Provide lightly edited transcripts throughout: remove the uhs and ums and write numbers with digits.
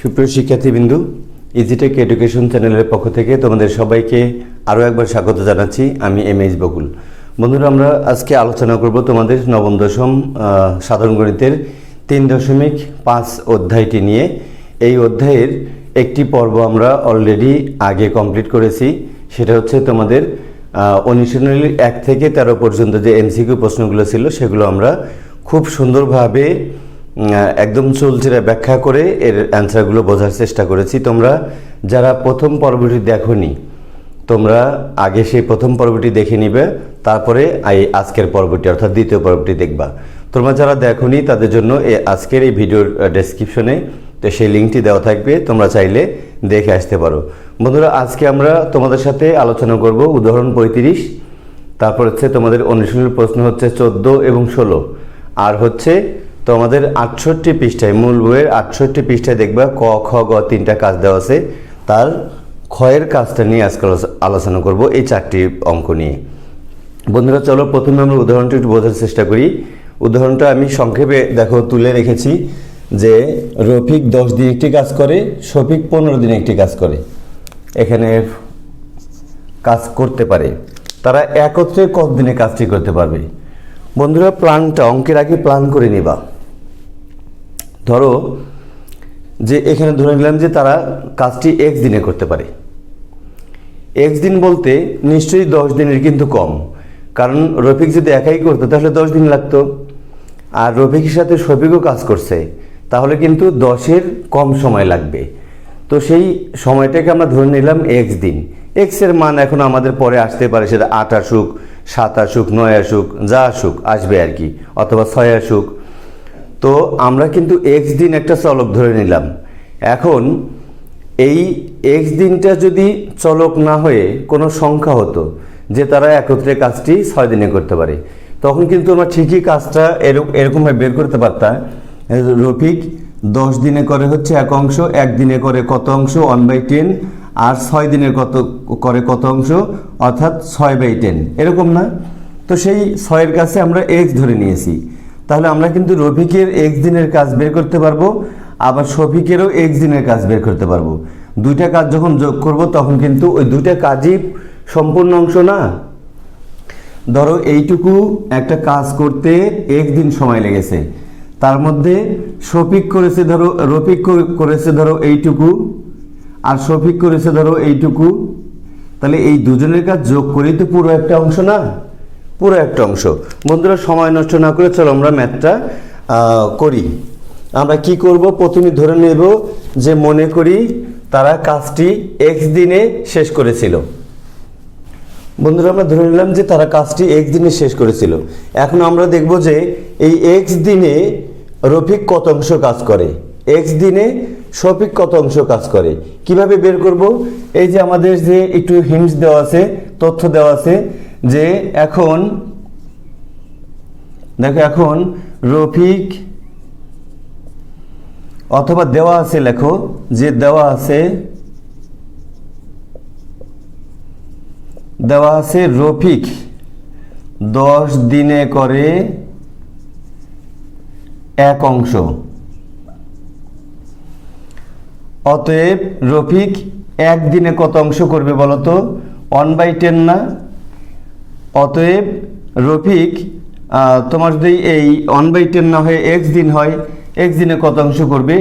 সুপ্রিয় শিক্ষার্থীবৃন্দু, ইজিটেক এডুকেশন চ্যানেলের পক্ষ থেকে তোমাদের সবাইকে আরও একবার স্বাগত জানাচ্ছি। আমি এমএইচ বকুল। বন্ধুরা, আমরা আজকে আলোচনা করব তোমাদের নবম দশম সাধারণ গণিতের 3.5 অধ্যায়টি নিয়ে। এই অধ্যায়ের একটি পর্ব আমরা অলরেডি আগে কমপ্লিট করেছি। সেটা হচ্ছে তোমাদের অনুশীলনী 1 থেকে 13 পর্যন্ত যে এমসিকিউ প্রশ্নগুলো ছিল সেগুলো আমরা খুব সুন্দরভাবে একদম চুলচেরা ব্যাখ্যা করে এর অ্যান্সারগুলো বোঝার চেষ্টা করেছি। তোমরা যারা প্রথম পর্বটি দেখোনি, তোমরা আগে সেই প্রথম পর্বটি দেখে নিবে, তারপরে আজকের পর্বটি অর্থাৎ দ্বিতীয় পর্বটি দেখবা। তোমরা যারা দেখোনি তাদের জন্য আজকের এই ভিডিওর ডেসক্রিপশনে তো সেই লিঙ্কটি দেওয়া থাকবে, তোমরা চাইলে দেখে আসতে পারো। বন্ধুরা, আজকে আমরা তোমাদের সাথে আলোচনা করব উদাহরণ 35, তারপর হচ্ছে তোমাদের অনুশীলনের প্রশ্ন হচ্ছে 14 এবং 16, আর হচ্ছে তোমাদের 68 পৃষ্ঠায়, মূল বইয়ের 68 পৃষ্ঠায় দেখবা ক, খ, গ 3টা কাজ দেওয়া আছে। তার ক্ষয়ের কাজটা নিয়ে আজকে আলোচনা করব এই 4টি অঙ্ক নিয়ে। বন্ধুরা, চলো প্রথমে আমরা উদাহরণটি একটু বোঝার চেষ্টা করি। উদাহরণটা আমি সংক্ষেপে তুলে রেখেছি যে রফিক 10 দিন একটি কাজ করে, শফিক 15 দিন একটি কাজ করে। এখানে কাজ করতে পারে, তারা একত্রে কত দিনে কাজটি করতে পারবে? বন্ধুরা, প্ল্যানটা অঙ্কের আগে প্ল্যান করে নিবা। ধরো যে এখানে ধরে নিলাম যে তারা কাজটি x দিনে করতে পারে। x দিন বলতে নিশ্চয়ই 10 দিনের কিন্তু কম, কারণ রফিক যদি একাই করতো তাহলে 10 দিন লাগতো, আর রফিকের সাথে শফিকও কাজ করছে, তাহলে কিন্তু 10-এর কম সময় লাগবে। তো সেই সময়টাকে আমরা ধরে নিলাম x দিন। x এর মান এখন আমাদের পরে আসতে পারে, সেটা 8 আসুক, 7 আসুক, 9 আসুক, যা আসুক আসবে আর কি, অথবা 6 আসুক। তো আমরা কিন্তু x দিন একটা চলক ধরে নিলাম। এখন এই x দিনটা যদি চলক না হয়ে কোনো সংখ্যা হতো যে তারা একত্রে কাজটি 6 দিনে করতে পারে, তখন কিন্তু আমরা ঠিকই কাজটা এরকমভাবে বের করতে পারতাম। রফিক 10 দিনে করে হচ্ছে 1 অংশ, 1 দিনে করে কত অংশ 1/10, আর 6 দিনে করে কত অংশ অর্থাৎ 6/10, এরকম না? তো সেই 6-এর কাছে আমরা x ধরে নিয়েছি। তাহলে আমরা কিন্তু রফিকের x দিনের কাজ বের করতে পারবো, আবার শফিকেরও x দিনের কাজ বের করতে পারবো। দুইটা কাজ যখন যোগ করব তখন কিন্তু ওই দুইটা কাজই সম্পূর্ণ অংশ না। ধরো এইটুকু একটা কাজ করতে x দিন সময় লেগেছে, তার মধ্যে শফিক করেছে ধরো, রফিক করেছে ধরো এইটুকু, আর শফিক করেছে ধরো এইটুকু। তাহলে এই দুজনের কাজ যোগ করেই তো পুরো একটা অংশ না, পুরো একটা অংশ। বন্ধুরা, সময় নষ্ট না করে চলো আমরা ম্যাথটা করি। আমরা কি করব, প্রথমে ধরে নেব যে মনে করি তারা কাজটি x দিনে শেষ করেছিল। বন্ধুরা, আমরা ধরে নিলাম যে তারা কাজটি x দিনে শেষ করেছিল। এখন আমরা দেখব যে এই x দিনে রফিক কত অংশ কাজ করে, x দিনে শফিক কত অংশ কাজ করে। কিভাবে বের করব? এই যে আমাদের যে একটু হিন্টস দেওয়া আছে, তথ্য দেওয়া আছে যে এখন দেখো, এখন রফিক অথবা দেওয়া আছে, লেখো যে দেওয়া আছে রফিক 10 দিনে করে 1 অংশ। অতএব রফিক 1 দিনে কত অংশ করবে বলো তো? 1/10 না? অতএব রফিক তোমার যদি এই 1/10 না হয়ে x দিন হয়, x দিনে কত অংশ করবে?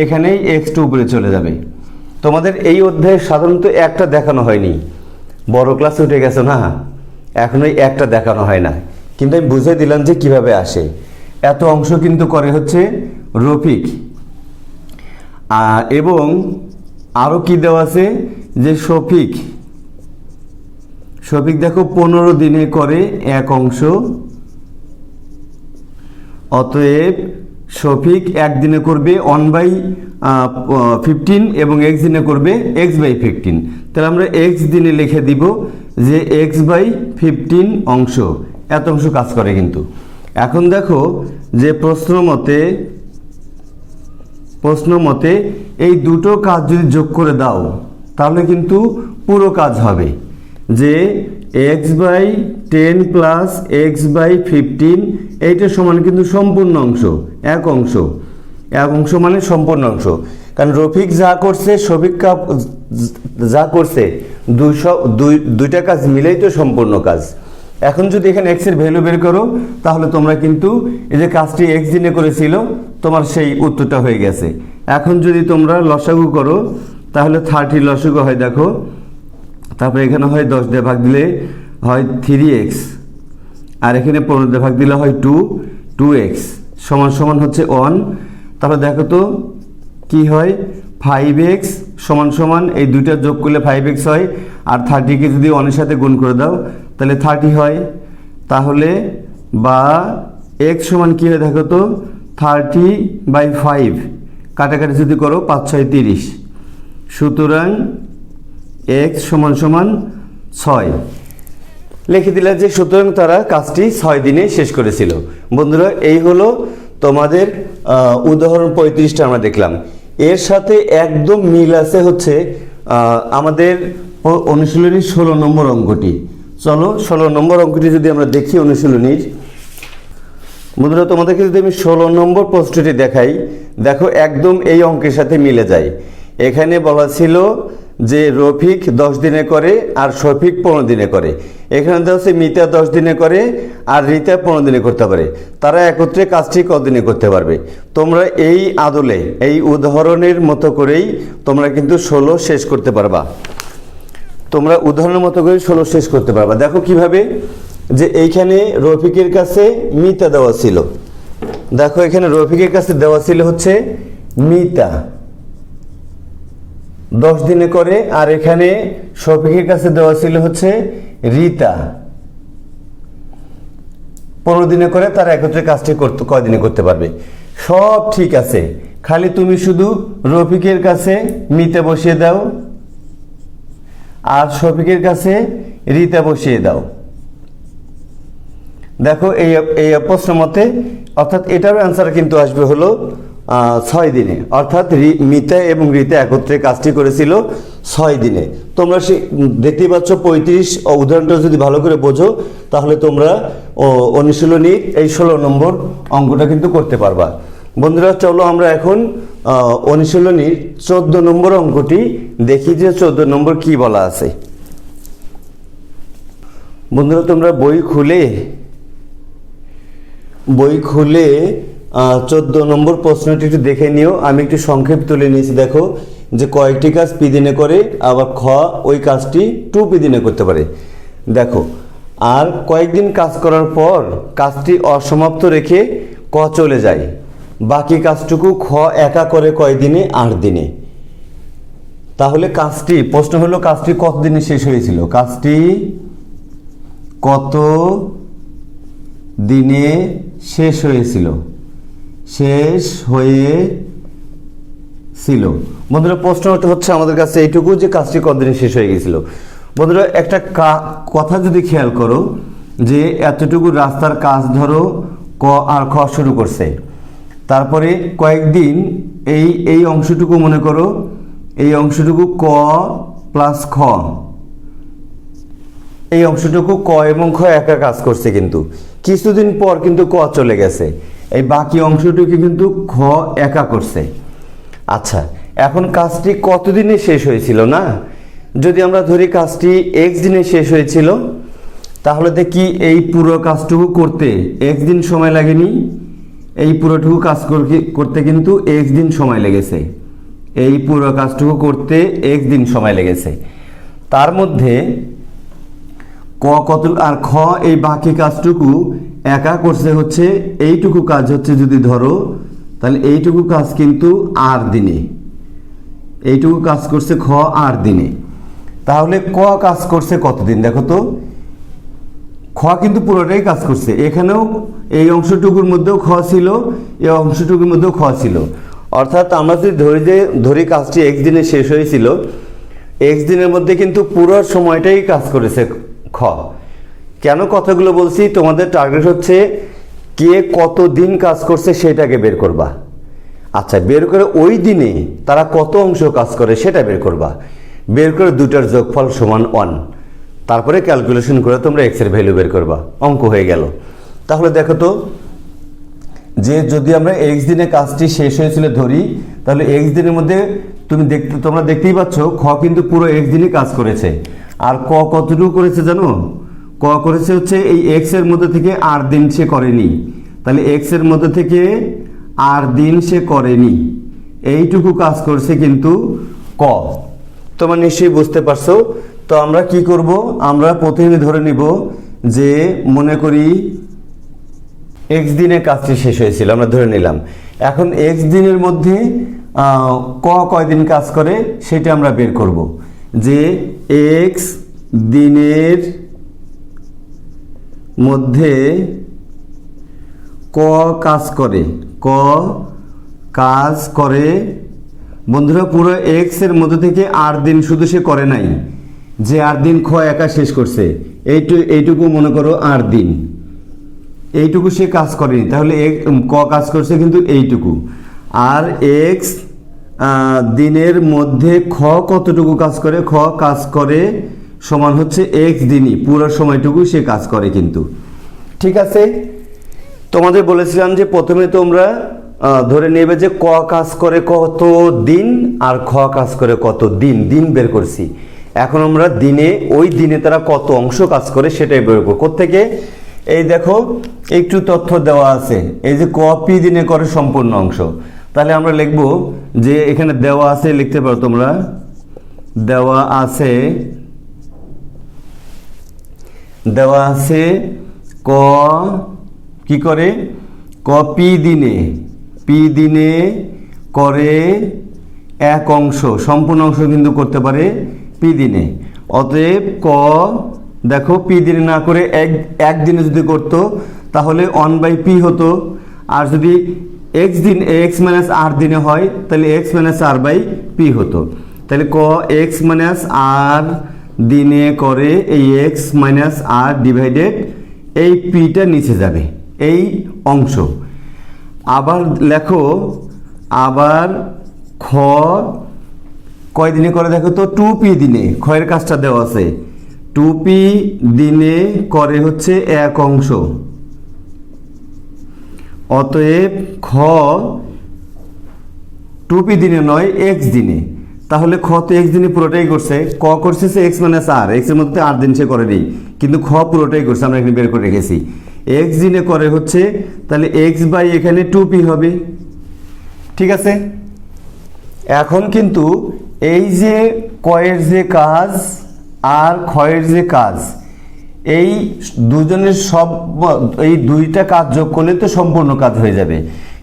এখানেই x2 উপরে চলে যাবে। তোমাদের এই অধ্যায়ে সাধারণত একটা দেখানো হয়নি, বড় ক্লাসে উঠে গেছো না, এখনোই একটা দেখানো হয় না, কিন্তু আমি বুঝিয়ে দিলাম যে কিভাবে আসে। এত অংশ কিন্তু করে হচ্ছে রফিক। এবং আরও কি দেওয়া আছে যে শফিক দেখো 15 দিনে করে 1 অংশ। অতএব শফিক 1 দিনে করবে 1/15 এবং x দিনে করবে x/15। তাহলে আমরা x দিনে লিখে দিব যে x/15 অংশ, এত অংশ কাজ করে কিন্তু। এখন দেখো যে প্রশ্ন মতে এই দুটো কাজ যদি যোগ করে দাও তাহলে কিন্তু পুরো কাজ হবে, যে x/10 প্লাস x/15 এইটা সমান কিন্তু সম্পূর্ণ অংশ, 1 অংশ। এক অংশ মানে সম্পূর্ণ অংশ, কারণ রফিক যা করছে শফিক যা করছে দুইটা কাজ মিলেই তো সম্পূর্ণ কাজ। এখন যদি এখানে এক্স এর ভ্যালু বের করো তাহলে তোমরা কিন্তু এই যে কাজটি এক্স দিনে করেছিল তোমার সেই উত্তরটা হয়ে গেছে। এখন যদি তোমরা লসাগু করো তাহলে 30 লসাগু হয় দেখো, তারপরে এখানে হয় 10 দিয়ে ভাগ দিলে হয় 3x, আর এখানে 15 দিয়ে ভাগ দিলে হয় 2x সমান সমান হচ্ছে 1। তাহলে দেখো তো কি হয়, 5x সমান সমান এই দুইটা যোগ করলে 5x হয়, আর 30কে যদি 1 এর সাথে গুণ করে দাও তাহলে 30 হয়। তাহলে বা x সমান কি হয় দেখো তো 30/5, কাটাকাটি যদি করো 5 6 30, সুতরাং x সমান সমান 6 লিখে দিলে যে সুতরাং তারা কাজটি 6 দিনে শেষ করেছিল। বন্ধুরা এই হলো তোমাদের উদাহরণ 35টা আমরা দেখলাম। এর সাথে একদম মিল আছে হচ্ছে আমাদের অনুশীলনীর 16 নম্বর অঙ্কটি। চলো 16 নম্বর অঙ্কটি যদি আমরা দেখি অনুশীলনীর। বন্ধুরা তোমাদেরকে যদি আমি 16 নম্বর প্রশ্নটি দেখাই, দেখো একদম এই অঙ্কের সাথে মিলে যায়। এখানে বলা ছিল যে রফিক 10 দিনে করে আর শফিক 15 দিনে করে। এখানে দেওয়া হচ্ছে মিতা 10 দিনে করে আর রিতা 15 দিনে করতে পারে। তারা একত্রে কাজটি কতদিনে করতে পারবে? তোমরা এই আদলে এই উদাহরণের মতো করেই তোমরা কিন্তু 16 শেষ করতে পারবা। তোমরা উদাহরণের মতো করে 16 শেষ করতে পারবা। দেখো কিভাবে, যে এইখানে রফিকের কাছে মিতা দেওয়া ছিল। দেখো এখানে রফিকের কাছে দেওয়া ছিল হচ্ছে মিতা 10 দিনে করে, আর এখানে শফিকের কাছে দেওয়া ছিল হচ্ছে রিতা 15 দিনে করে। তারা একত্রে কাজটি কয়দিনে করতে পারবে? সব ঠিক আছে, খালি তুমি শুধু রফিকের কাছে মিতা বসিয়ে দাও আর শফিকের কাছে রিতা বসিয়ে দাও। দেখো এই প্রশ্ন মতে, অর্থাৎ এটার অ্যান্সার কিন্তু আসবে হলো 6 দিনে, অর্থাৎ মিতা এবং রিতা একত্রে কাজটি করেছিল 6 দিনে। তোমরা সে দেখতেই পাচ্ছ 35 উদাহরণটা যদি ভালো করে বোঝো তাহলে তোমরা অনুশীলনীর এই 16 নম্বর অঙ্কটা কিন্তু করতে পারবা। বন্ধুরা চলো আমরা এখন অনুশীলনীর 14 নম্বর অঙ্কটি দেখি যে 14 নম্বর কি বলা আছে। বন্ধুরা তোমরা বই খুলে 14 নম্বর প্রশ্নটি একটু দেখে নিও। আমি একটু সংক্ষেপ তুলে নিয়েছি। দেখো যে কয়েকটি কাজ পি দিনে করে, আবার খ ওই কাজটি 2 পি দিনে করতে পারে। দেখো আর কয়েকদিন কাজ করার পর কাজটি অসমাপ্ত রেখে ক চলে যায়, বাকি কাজটুকু খ একা করে কয় দিনে? 8 দিনে। তাহলে কাজটি, প্রশ্ন হলো কাজটি কত দিনে শেষ হয়েছিল? কাজটি কত দিনে শেষ হয়েছিল? বন্ধুরা প্রশ্নটা হচ্ছে আমাদের কাছে এইটুকু যে কাজটি কতদিনে শেষ হয়ে গেছিল। বন্ধুরা একটা কথা যদি খেয়াল করো, যে এতটুকু রাস্তার কাজ ধরো ক আর খ শুরু করছে, তারপরে কয়েকদিন এই অংশটুকু মনে করো, এই অংশটুকু ক প্লাস খ, এই অংশটুকু ক এবং খ একা কাজ করছে, কিন্তু কিছুদিন পর কিন্তু ক চলে গেছে, এই বাকি অংশটুকু কিন্তু খ একা করছে। আচ্ছা এখন কাজটি কতদিনে শেষ হয়েছিল না? যদি আমরা ধরি কাজটি এক্স দিনে শেষ হয়েছিল, তাহলে দেখি এই পুরো কাজটুকু করতে এক্স দিন সময় লাগেনি, এই পুরোটুকু কাজ করতে কিন্তু এক্স দিন সময় লেগেছে, এই পুরো কাজটুকু করতে এক্স দিন সময় লেগেছে। তার মধ্যে ক কত আর খ এই বাকি কাজটুকু একা করছে হচ্ছে এইটুকু কাজ হচ্ছে, যদি ধরো তাহলে এইটুকু কাজ কিন্তু 8 দিনে, এইটুকু কাজ করছে খ 8 দিনে। তাহলে ক কাজ করছে কতদিন? দেখো তো খ কিন্তু পুরোটাই কাজ করছে, এখানেও এই অংশটুকুর মধ্যেও খ ছিল, এই অংশটুকুর মধ্যেও খ ছিল। অর্থাৎ আমরা যদি ধরি কাজটি এক্স দিনে শেষ হয়েছিল, এক্স দিনের মধ্যে কিন্তু পুরো সময়টাই কাজ করেছে খ। কেন কথাগুলো বলছি? তোমাদের টার্গেট হচ্ছে কে কত দিন কাজ করছে সেটাকে বের করবা। আচ্ছা বের করে ওই দিনে তারা কত অংশ কাজ করে সেটা বের করবা, বের করে দুটার যোগফল সমান 1, তারপরে ক্যালকুলেশন করে তোমরা এক্স এর ভ্যালু বের করবা, অঙ্ক হয়ে গেল। তাহলে দেখো তো যে যদি আমরা এক্স দিনে কাজটি শেষ হয়েছিল ধরি, তাহলে এক্স দিনের মধ্যে তোমরা দেখতেই পাচ্ছ খ কিন্তু পুরো এক্স দিনই কাজ করেছে। আর ক কতটুকু করেছে জানো? ক করেছে হচ্ছে এই এক্স এর মধ্যে থেকে 8 দিন সে করেনি, তাহলে এক্স এর মধ্যে থেকে 8 দিন সে করেনি, এইটুকু কাজ করছে কিন্তু ক। তোমরা নিশ্চয়ই বুঝতে পারছো। তো আমরা কি করব, আমরা প্রথমে ধরে নিব যে মনে করি এক্স দিনে কাজটি শেষ হয়েছিল, আমরা ধরে নিলাম। এখন এক্স দিনের মধ্যে ক কয়দিন কাজ করে সেটা আমরা বের করব, যে এক্স দিনের মধ্যে ক কাজ করে, ক কাজ করে। বন্ধুরা পুরো এক্স এর মধ্যে থেকে 8 দিন শুধু সে করে নাই, যে 8 দিন খ একা শেষ করছে, এইটুকু মনে করো 8 দিন, এইটুকু সে কাজ করেনি, তাহলে ক কাজ করছে কিন্তু এইটুকু। আর এক্স দিনের মধ্যে খ কতটুকু কাজ করে, খ কাজ করে সমান হচ্ছে এক্স দিনই, পুরো সময়টুকু সে কাজ করে কিন্তু। ঠিক আছে, তোমাদের বলেছিলাম যে প্রথমে তোমরা ধরে নেবে যে ক কাজ করে কত দিন আর খ কাজ করে কত দিন, দিন বের করছি। এখন আমরা দিনে, ওই দিনে তারা কত অংশ কাজ করে সেটাই বের করব। কোত্থেকে? এই দেখো একটু তথ্য দেওয়া আছে, এই যে ক পি দিনে করে সম্পূর্ণ অংশ। তাহলে আমরা লিখব যে এখানে দেওয়া আছে, লিখতে পারো তোমরা, দেওয়া আছে ক কি করে, ক পি দিনে করে এক অংশ, সম্পূর্ণ অংশ কিন্তু করতে পারে পি দিনে। অতএব ক দেখো পি দিনে না করে এক দিনে যদি করতো তাহলে 1/p হতো, আর যদি এক্স দিন এক্স মাইনাস আর দিনে হয় তাহলে এক্স মাইনাস r/p হতো। তাহলে ক এক্স মাইনাস আর দিনে করে এই এক্স মাইনাস আর ডিভাইডেড এই পিটা নিচে যাবে, এই অংশ। আবার লেখো, আবার খ কয় দিনে করে দেখো তো, 2p দিনে, ক্ষয়ের কাজটা দেওয়া আছে, 2p দিনে করে হচ্ছে এক অংশ। অতএব খ 2p দিনে নয় এক্স দিনে, তাহলে খ তো এক্স দিনে পুরোটাই করছে, ক করছে সে এক্স মাইনাস আর, এক্স এর মধ্যে 8 দিন সে করেনি, কিন্তু খ পুরোটাই করছে, আমরা এখানে বের করে রেখেছি। এক্স দিনে করে হচ্ছে, তাহলে এক্স বাই এখানে 2p হবে। ঠিক আছে, এখন কিন্তু এই যে কয়ের যে কাজ আর ক্ষয়ের যে কাজ, এই দুজনের এই দুইটা কাজ যোগ করলে তো সম্পূর্ণ কাজ হয়ে যাবে।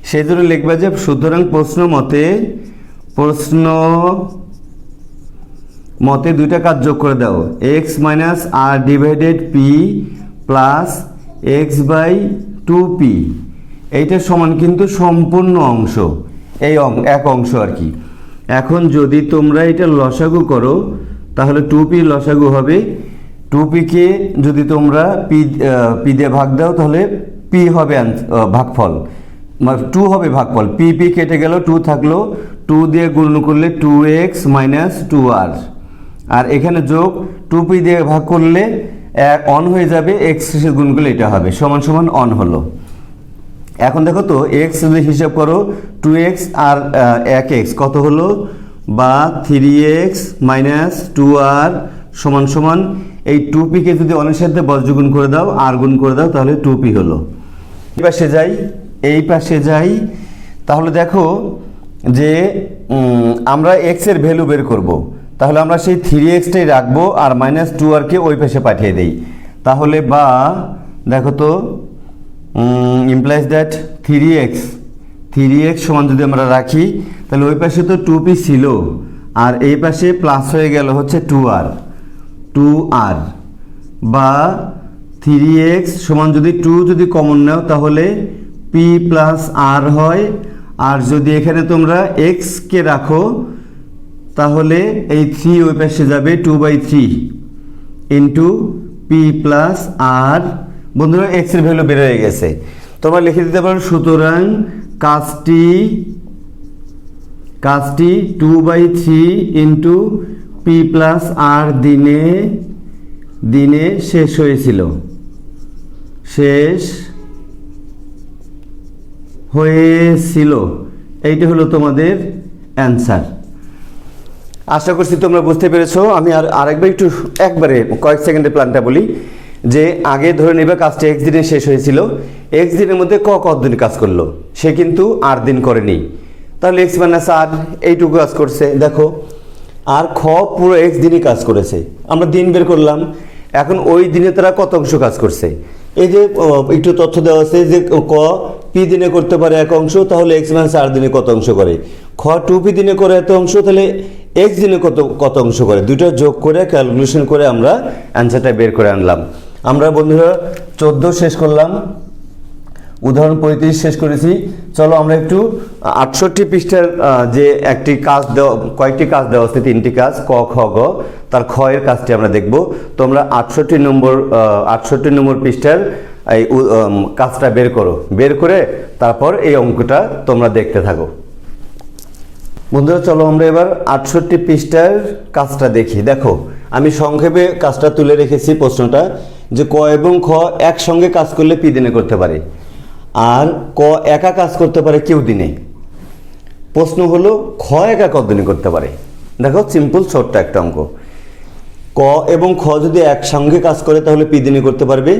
সেই জন্য লিখবে যে সুতরাং প্রশ্ন মতে দুইটা কাজ যোগ করে দাও, x minus r divided p plus x by 2p, এইটা সমান কিন্তু সম্পূর্ণ অংশ, এই এক অংশ আর কি। এখন যদি তোমরা এটা লসাগু করো তাহলে 2p লসাগু হবে, 2p কে যদি তোমরা p দিয়ে ভাগ দাও তাহলে p হবে ভাগফল, 2 হবে ভাগফল, p কেটে গেল, 2 থাকলো, 2 দিয়ে গুণ করলে 2x মাইনাস 2r, আর এখানে যোগ 2p দিয়ে ভাগ করলে অন হয়ে যাবে, x গুণ করলে এটা হবে, সমান সমান অন হলো। এখন দেখো তো x যদি হিসাব করো 2x আর 1x কত হলো, বা 3x মাইনাস 2r সমান সমান এই 2p কে যদি অনের সাথে বজ্রগুণ করে দাও, আর গুণ করে দাও, তাহলে 2p হলো। এই পাশে যাই, তাহলে দেখো যে আমরা x এর ভ্যালু বের করব, তাহলে আমরা সেই 3x টাই রাখবো আর মাইনাস 2r কে ওই পাশে পাঠিয়ে দেই। তাহলে বা দেখো তো implies that 3x সমান যদি আমরা রাখি, তাহলে ওই পাশে তো 2p ছিল, আর এই পাশে প্লাস হয়ে গেল হচ্ছে 2r, বা 3x সমান যদি 2 যদি কমন নাও তাহলে p প্লাস r হয়, আর যদি এখানে তোমরা x কে রাখো তাহলে এই 3 ওই পাশে যাবে, 2/3 ইন্টু p প্লাস r। বন্ধুরা x এর ভ্যালু বের হয়ে গেছে, তোমরা লিখে দিতে পারো সুতরাং কাজটি 2/3 ইন্টু p প্লাস r দিনে শেষ হয়েছিল। এইটা হলো তোমাদের অ্যান্সার। আশা করছি তোমরা বুঝতে পেরেছো। আমি আরেকবার একটু একবারে কয়েক সেকেন্ডের প্ল্যানটা বলি, যে আগে ধরে নেবে কাজটা এক্স দিনে শেষ হয়েছিল, এক্স দিনের মধ্যে কত দিন কাজ করলো, সে কিন্তু 8 দিন করেনি, তাহলে এক্স মাইনাস আর এইটুকু কাজ করছে দেখো। আর খ পুরো এক্স দিনই কাজ করেছে, আমরা দিন বের করলাম। এখন ওই দিনে তারা কত অংশ কাজ করছে, এই যে একটু তথ্য দেওয়া আছে যে ক পি দিনে করতে পারে 1 অংশ, তাহলে এক্স মাইনাস আর দিনে কত অংশ করে। খ 2p দিনে করে এত অংশ, তাহলে এক্স দিনে কত অংশ করে। দুটো যোগ করে ক্যালকুলেশন করে আমরা অ্যান্সারটা বের করে আনলাম। আমরা বন্ধুরা 14 শেষ করলাম, উদাহরণ 35 শেষ করেছি। চলো আমরা একটু 68 পৃষ্ঠার যে একটি কাজ দেওয়া, কয়েকটি কাজ দেওয়া আছে, 3টি কাজ, ক খ গ, তার খ এর কাজটি আমরা দেখব। তোমরা 68 নম্বর পৃষ্ঠার এই কাজটা বের করো, বের করে তারপর এই অঙ্কটা তোমরা দেখতে থাকো। বন্ধুরা চলো আমরা এবার 68 পৃষ্ঠার কাজটা দেখি। দেখো আমি সংক্ষেপে কাজটা তুলে রেখেছি, প্রশ্নটা যে ক এবং খ একসঙ্গে কাজ করলে পি দিনে করতে পারে, আর ক একা কাজ করতে পারে কিউ দিনে। প্রশ্ন হলো খ একা কত দিনে করতে পারে। দেখো সিম্পল ছোট্ট একটা অঙ্ক, ক এবং খ যদি একসঙ্গে কাজ করে তাহলে পি দিনে করতে পারবে,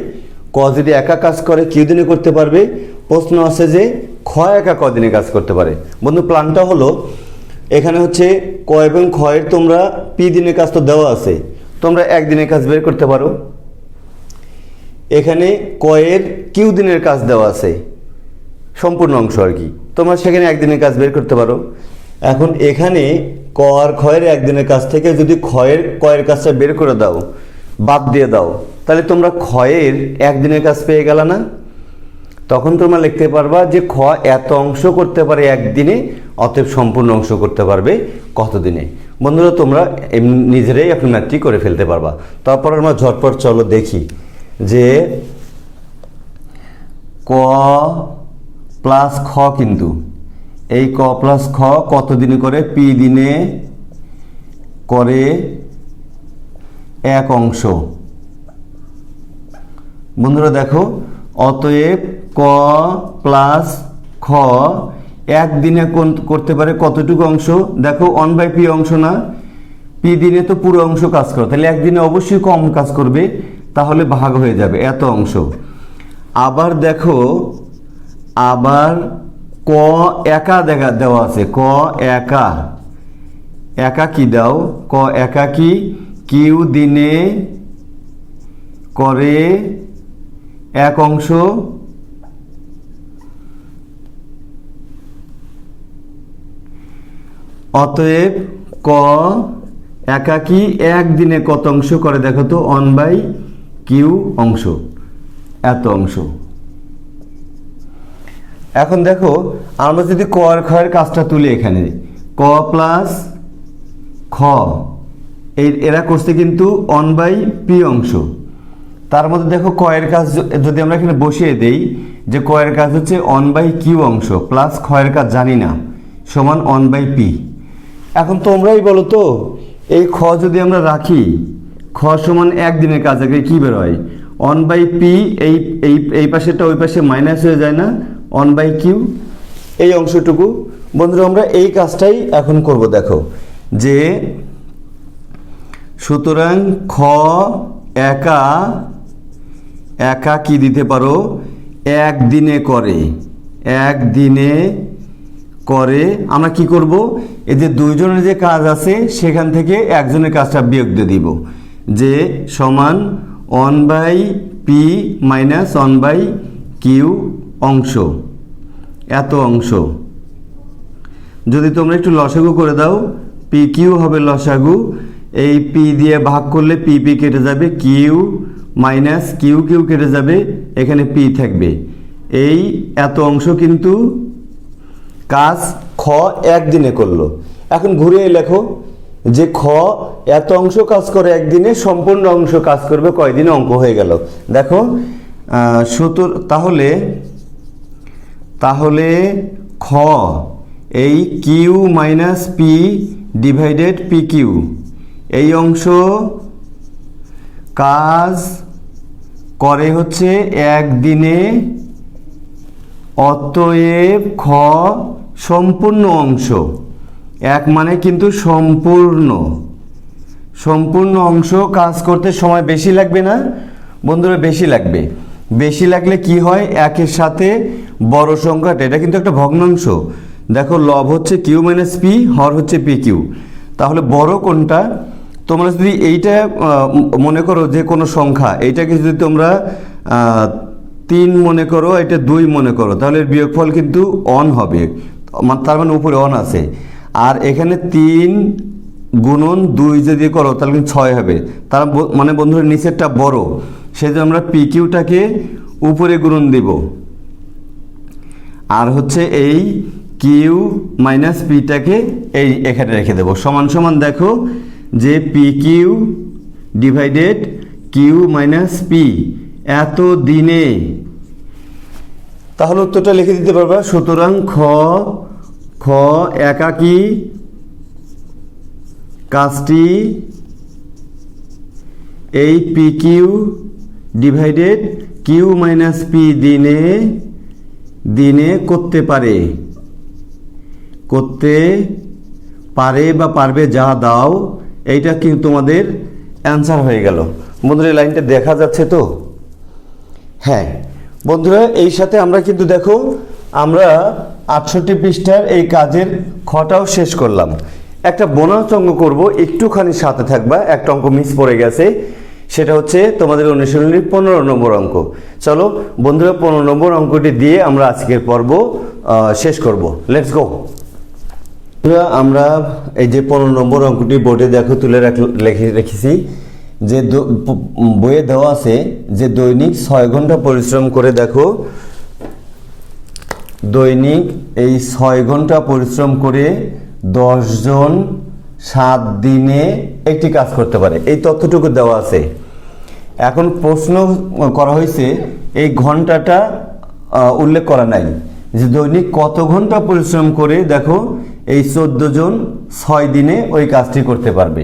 ক যদি একা কাজ করে কিউ দিনে করতে পারবে। প্রশ্ন আছে যে খ একা কদিনে কাজ করতে পারে। বন্ধু প্ল্যানটা হলো, এখানে হচ্ছে ক এবং খ এর তোমরা পি দিনের কাজ তো দেওয়া আছে, তোমরা একদিনের কাজ বের করতে পারো। এখানে ক এর কিউ দিনের কাজ দেওয়া আছে, সম্পূর্ণ অংশ আর কি, তোমরা সেখানে একদিনের কাজ বের করতে পারো। এখন এখানে ক আর খ এর একদিনের কাজ থেকে যদি ক এর কাজটা বের করে দাও, বাদ দিয়ে দাও, তাহলে তোমরা খ এর একদিনের কাজ পেয়ে গেল না। তখন তোমরা লিখতে পারবা যে খ এত অংশ করতে পারে একদিনে, অতএব সম্পূর্ণ অংশ করতে পারবে কত দিনে। বন্ধুরা তোমরা নিজেরাই আপনি ম্যাথটি করে ফেলতে পারবা। তারপর আমরা ঝটপট চলো দেখি যে ক প্লাস খ, কিন্তু এই ক প্লাস খ কত দিনে করে, পি দিনে করে 1 অংশ। বন্ধুরা দেখো, অতএব ক প্লাস খ একদিনে করতে পারে কতটুকু অংশ। দেখো 1/p অংশ না, পি দিনে তো পুরো অংশ কাজ করে, তাহলে একদিনে অবশ্যই কম কাজ করবে, তাহলে ভাগ হয়ে যাবে এত অংশ। আবার দেখো, আবার ক একা দেওয়া আছে, ক একা কি দাও, ক একা কি কিউ দিনে করে 1 অংশ। অতএব ক একাকি একদিনে কত অংশ করে, দেখো তো 1/q অংশ, এত অংশ। এখন দেখো আমরা যদি ক আর খ এর কাজটা তুলি, এখানে ক প্লাস খ এরা করছে কিন্তু 1/p অংশ। তার মধ্যে দেখো ক এর কাজ যদি আমরা এখানে বসিয়ে দেই, যে ক এর কাজ হচ্ছে 1/q অংশ প্লাস খ এর কাজ জানি না, সমান 1/p। এখন তোমরাই বলো তো, এই খ যদি আমরা রাখি, খ সমান একদিনের কাজ, আগে কি বের হয় 1/p, এই পাশেটা ওই পাশে মাইনাস হয়ে যায় না, 1/q এই অংশটুকু। বন্ধুরা আমরা এই কাজটাই এখন করব। দেখো যে সুতরাং খ একা কি দিতে পারো, একদিনে করে। আমরা কি করব, এই যে দুইজনের যে কাজ আছে সেখান থেকে একজনের কাজটা বিয়োগ দিয়ে দিব, যে সমান 1/p মাইনাস 1/q অংশ, এত অংশ। যদি তোমরা একটু লসাগু করে দাও, পি কিউ হবে লসাগু, এই পি দিয়ে ভাগ করলে পি কেটে যাবে, কিউ মাইনাস কিউ কেটে যাবে, এখানে পি থাকবে। এই এত অংশ কিন্তু কাজ খ একদিনে করলো। এখন ঘুরিয়ে লেখো যে খ এত অংশ কাজ করে একদিনে, সম্পূর্ণ অংশ কাজ করবে কয়দিনে, অঙ্ক হয়ে গেল। দেখো তাহলে খ এই q minus p divided p q, এই অংশ কাজ করে হচ্ছে একদিনে অতএব খ সম্পূর্ণ অংশ। এক মানে কিন্তু সম্পূর্ণ অংশ কাজ করতে সময় বেশি লাগবে না বন্ধুরা? বেশি লাগবে। বেশি লাগলে কি হয়, একের সাথে বড় সংখ্যাটা, এটা কিন্তু একটা ভগ্নাংশ। দেখো লব হচ্ছে কিউ মাইনাস পি, হর হচ্ছে পি কিউ। তাহলে বড় কোনটা? তোমরা যদি এইটা মনে করো যে কোনো সংখ্যা, এইটাকে যদি তোমরা 3 মনে করো, এটা 2 মনে করো, তাহলে এর বিয়োগফল কিন্তু অন হবে, তার মানে উপরে অন আছে। আর এখানে 3 গুণন 2 যদি করো তাহলে কিন্তু 6 হবে। তার মানে বন্ধুরা নিচেরটা বড়, সেজন্য আমরা পি কিউটাকে উপরে গুণন দেব, আর হচ্ছে এই কিউ মাইনাস পিটাকে এই এখানে রেখে দেবো। সমান সমান দেখো যে p q divided q minus p এত দিনে। তাহলে উত্তরটা লিখে দিতে পারবা। সুতরাং খ একাকী কাজটি এই p q divided q minus p দিনে করতে পারে বা পারবে, যা দাও। এইটা কিন্তু তোমাদের অ্যান্সার হয়ে গেল। বন্ধুরা এই লাইনটা দেখা যাচ্ছে তো? হ্যাঁ বন্ধুরা, এই সাথে আমরা কিন্তু দেখো আমরা 68 পৃষ্ঠার এই কাজের খটাও শেষ করলাম। একটা বোনাস অঙ্ক করব, একটুখানি সাথে থাকবা। একটা অঙ্ক মিস পড়ে গেছে, সেটা হচ্ছে তোমাদের অনুশীলনীর 15 নম্বর অঙ্ক। চলো বন্ধুরা 15 নম্বর অঙ্কটি দিয়ে আমরা আজকের পর্ব শেষ করব। Let's go. আমরা এই যে 15 নম্বর অঙ্কটি বোর্ডে দেখো তুলে রেখেছি, যে বইয়ে দেওয়া আছে যে দৈনিক 6 ঘন্টা পরিশ্রম করে, দেখো দৈনিক এই 6 ঘন্টা পরিশ্রম করে 10 জন 7 দিনে একটি কাজ করতে পারে, এই তথ্যটুকু দেওয়া আছে। এখন প্রশ্ন করা হয়েছে এই ঘন্টাটা উল্লেখ করা নাই, যে দৈনিক কত ঘন্টা পরিশ্রম করে দেখো এই 14 জন 6 দিনে ওই কাজটি করতে পারবে।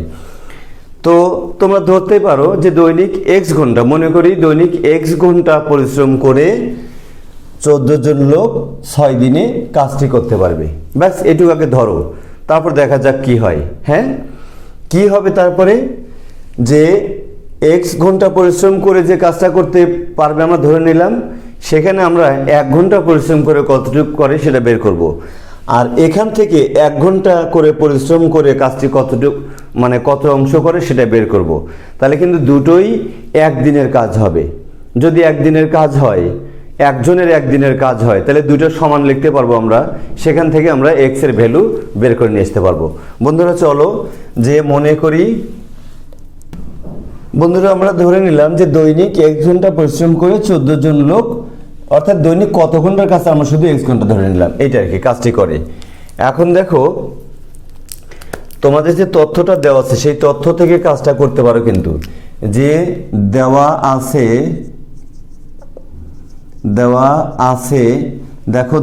তো তোমরা ধরতে পারো যে দৈনিক এক্স ঘন্টা, মনে করি দৈনিক এক্স ঘন্টা পরিশ্রম করে 14 জন লোক 6 দিনে কাজটি করতে পারবে। ব্যাস এটুকু আগে ধরো, তারপর দেখা যাক কি হয়। হ্যাঁ, কি হবে তারপরে? যে এক্স ঘন্টা পরিশ্রম করে যে কাজটা করতে পারবে আমরা ধরে নিলাম, সেখানে আমরা 1 ঘন্টা পরিশ্রম করে কতটুকু করে সেটা বের করব। আর এখান থেকে 1 ঘন্টা করে পরিশ্রম করে কাজটি কতটুকু মানে কত অংশ করে সেটা বের করব। তাহলে কিন্তু দুটোই একদিনের কাজ হবে। যদি একদিনের কাজ হয়, একজনের একদিনের কাজ হয়, তাহলে দুটো সমান লিখতে পারবো আমরা। সেখান থেকে আমরা এক্স এর ভ্যালু বের করে নিয়ে আসতে পারবো। বন্ধুরা চলো যে মনে করি, বন্ধুরা আমরা ধরে নিলাম যে দৈনিক 1 ঘন্টা পরিশ্রম করে 14 জন লোক, অর্থাৎ দৈনিক কত ঘন্টার কাজ আমরা শুধু x ঘন্টা ধরে নিলাম, এইটা আর কি কাজটি করে। এখন দেখো তোমাদের যে তথ্যটা দেওয়া আছে সেই তথ্য থেকে কাজটা করতে পারো, কিন্তু যে দেওয়া আছে দেখো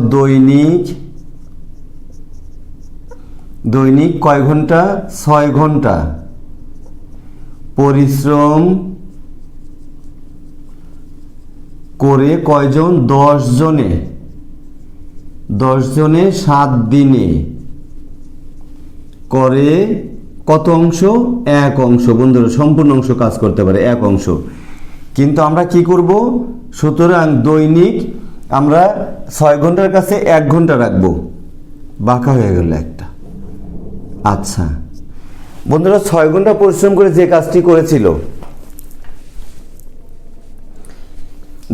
দৈনিক কয় ঘন্টা? 6 ঘন্টা পরিশ্রম করে কয়জন? 10 জনে 7 দিনে করে কত অংশ? 1 অংশ। বন্ধুরা সম্পূর্ণ অংশ কাজ করতে পারে, 1 অংশ। কিন্তু আমরা কি করব? সুতরাং দৈনিক আমরা 6 ঘন্টার কাছে 1 ঘন্টা রাখবো, বাঁকা হয়ে গেল একটা। আচ্ছা বন্ধুরা 6 ঘন্টা পরিশ্রম করে যে কাজটি করেছিল,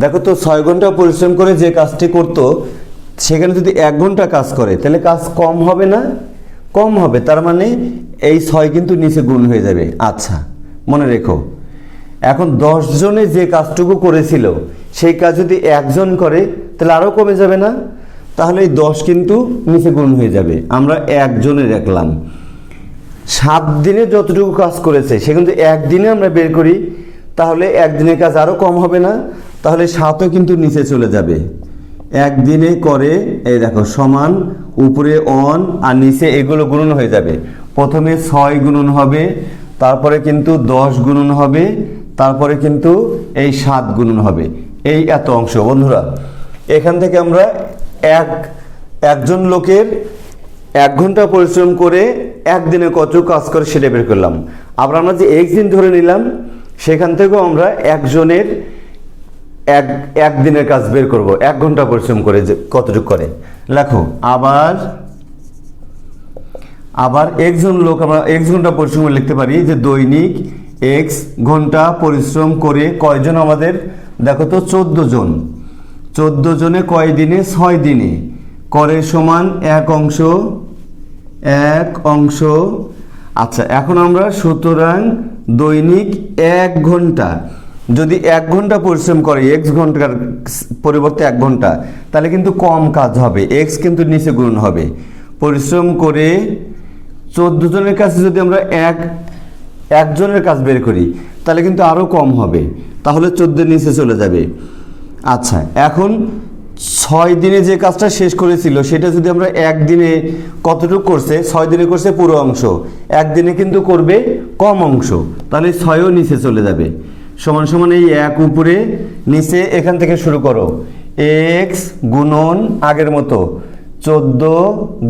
দেখো তো 6 ঘন্টা পরিশ্রম করে যে কাজটি করতো, সেখানে যদি 1 ঘন্টা কাজ করে তাহলে কাজ কম হবে না? কম হবে। তার মানে এই 6 কিন্তু নিচে গুণ হয়ে যাবে। আচ্ছা মনে রেখো, এখন 10 জনে যে কাজটুকু করেছিল সেই কাজ যদি 1 জন করে তাহলে আরও কমে যাবে না? তাহলে এই 10 কিন্তু নিচে গুণ হয়ে যাবে। আমরা 1 জনে রাখলাম। 7 দিনে যতটুকু কাজ করেছে সে কিন্তু 1 দিনে আমরা বের করি, তাহলে 1 দিনের কাজ আরও কম হবে না? তাহলে 7ও কিন্তু নিচে চলে যাবে। 1 দিনে করে এই দেখো সমান উপরে অন আর নিচে এগুলো গুণন হয়ে যাবে। প্রথমে 6 গুণন হবে, তারপরে কিন্তু 10 গুণন হবে, তারপরে কিন্তু এই 7 গুণন হবে। এই এত অংশ। বন্ধুরা এখান থেকে আমরা একজন লোকের 1 ঘন্টা পরিশ্রম করে একদিনে কতটুকু কাজ করে সেটা বের করলাম। আবার আমরা যে x দিন ধরে নিলাম সেখান থেকেও আমরা একজনের একদিনের কাজ বের করব 1 ঘন্টা পরিশ্রম করে যে কতটুকু করে। লেখো আবার একজন লোক, আমরা x ঘন্টা পরিশ্রম করে লিখতে পারি যে দৈনিক x ঘন্টা পরিশ্রম করে কয়জন আমাদের, দেখো তো 14 জন। 14 জনে কয় দিনে? 6 দিনে। করে সমান 1 অংশ। আচ্ছা, এখন আমরা সুতরাং দৈনিক 1 ঘন্টা, যদি 1 ঘন্টা পরিশ্রম করে x ঘন্টার পরিবর্তে 1 ঘন্টা, তাহলে কিন্তু কম কাজ হবে, x কিন্তু নিচে গুণ হবে। পরিশ্রম করে 14 জনের কাছে যদি আমরা একজনের কাজ বের করি তাহলে কিন্তু আরও কম হবে, তাহলে 14 নিচে চলে যাবে। আচ্ছা, এখন 6 দিনে যে কাজটা শেষ করেছিল সেটা যদি আমরা একদিনে কতটুকু করছে, 6 দিনে করছে পুরো অংশ, একদিনে কিন্তু করবে কম অংশ, তাহলে 6ও নিচে চলে যাবে। সমান সমান এই 1 উপরে নিচে, এখান থেকে শুরু করো, x গুণন আগের মতো 14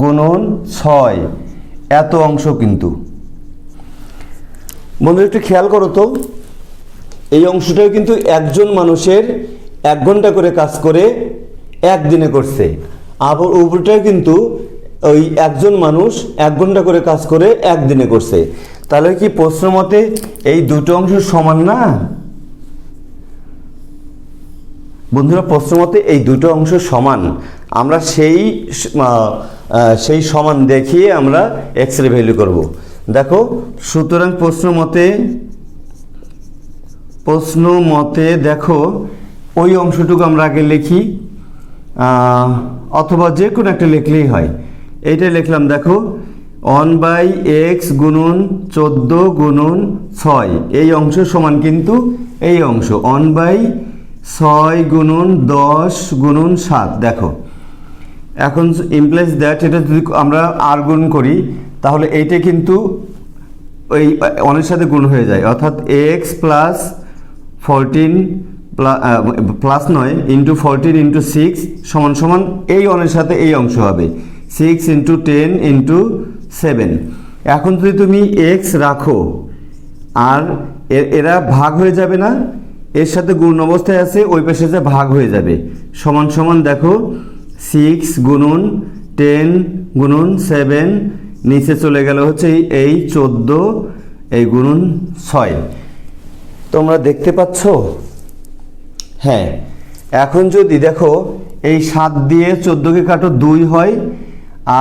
গুণন 6, এত অংশ। কিন্তু বন্ধু একটু খেয়াল করো তো, এই অংশটাও কিন্তু একজন মানুষের 1 ঘন্টা করে কাজ করে একদিনে করছে, আবার উপরটাও কিন্তু ওই একজন মানুষ 1 ঘন্টা করে কাজ করে একদিনে করছে। তাহলে কি প্রশ্ন মতে এই দুটো অংশ সমান না বন্ধুরা? প্রশ্ন মতে এই দুটো অংশ সমান। আমরা সেই সমান দেখিয়ে আমরা x এর ভ্যালু করব। দেখো, সুতরাং প্রশ্ন মতে দেখো ওই অংশটুকু আমরা আগে লিখি, অথবা যে কোনো একটা লিখলেই হয়। এইটা লিখলাম, দেখো 1/x গুণন 14 গুণন 6, এই অংশ সমান কিন্তু এই অংশ 1/6 গুণন 10 গুণন 7। দেখো, এখন ইমপ্লাইজ দ্যাট এটা যদি আমরা আর গুণ করি তাহলে এইটা কিন্তু ওই অনের সাথে গুণ হয়ে যায়, অর্থাৎ x প্লাস 14 প্লাস নয় ইন্টু 14 ইন্টু 6 সমান সমান এই অনের সাথে এই অংশ হবে 6 ইন্টু 10 ইন্টু 7। এখন যদি তুমি x রাখো আর এরা ভাগ হয়ে যাবে না, এর সাথে গুণ অবস্থায় আছে, ওই পাশে যে ভাগ হয়ে যাবে, সমান সমান দেখো 6 গুণন 10 গুণন 7, নিচে চলে গেল হচ্ছে এই 14 এই গুণন 6। তোমরা দেখতে পাচ্ছ? হ্যাঁ, এখন যদি দেখো এই 7 দিয়ে 14কে কাটো 2 হয়,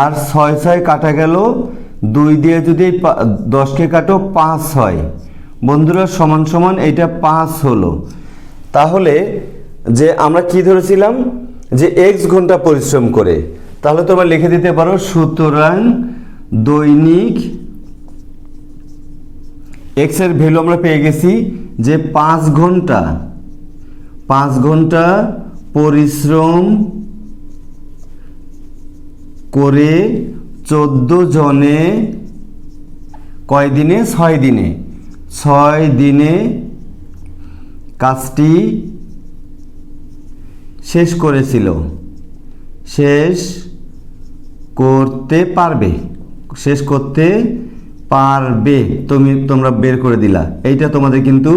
আর 6 কাটা গেল, 2 দিয়ে যদি 10কে কাটো 5 হয়। বন্ধুরা সমান সমান এইটা 5 হলো। তাহলে যে আমরা কি ধরেছিলাম যে x ঘন্টা পরিশ্রম করে, তাহলে তোমরা লিখে দিতে পারো সুতরাং দৈনিক x এর ভ্যালু আমরা পেয়ে গেছি যে 5 ঘন্টা পরিশ্রম করে 14 জনে কয় দিনে? 6 দিনে। 6 দিনে কাজটি শেষ করেছিল, শেষ করতে পারবে। তোমরা বের করে দিলা, এইটা তোমাদের কিন্তু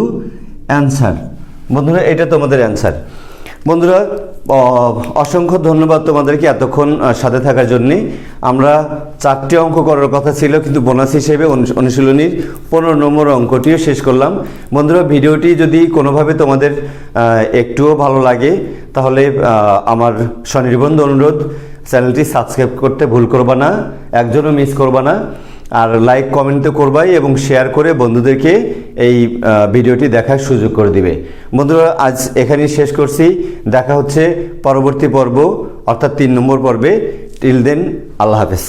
অ্যান্সার। বন্ধুরা, এটা তোমাদের অ্যান্সার। বন্ধুরা, অসংখ্য ধন্যবাদ তোমাদেরকে এতক্ষণ সাথে থাকার জন্যে। আমরা 4টে অঙ্ক করার কথা ছিল, কিন্তু বোনাস হিসেবে অনুশীলনীর 15 নম্বর অঙ্কটিও শেষ করলাম। বন্ধুরা, ভিডিওটি যদি কোনোভাবে তোমাদের একটুও ভালো লাগে তাহলে আমার স্বনির্বন্ধ অনুরোধ, চ্যানেলটি সাবস্ক্রাইব করতে ভুল করবা না, একজনও মিস করবা না। আর লাইক কমেন্ট তো করবাই, এবং শেয়ার করে বন্ধুদেরকে এই ভিডিওটি দেখার সুযোগ করে দিবে। বন্ধুরা, আজ এখানেই শেষ করছি। দেখা হচ্ছে পরবর্তী পর্ব, অর্থাৎ 3 নম্বর পর্বে। টিল দেন, আল্লাহ হাফেজ।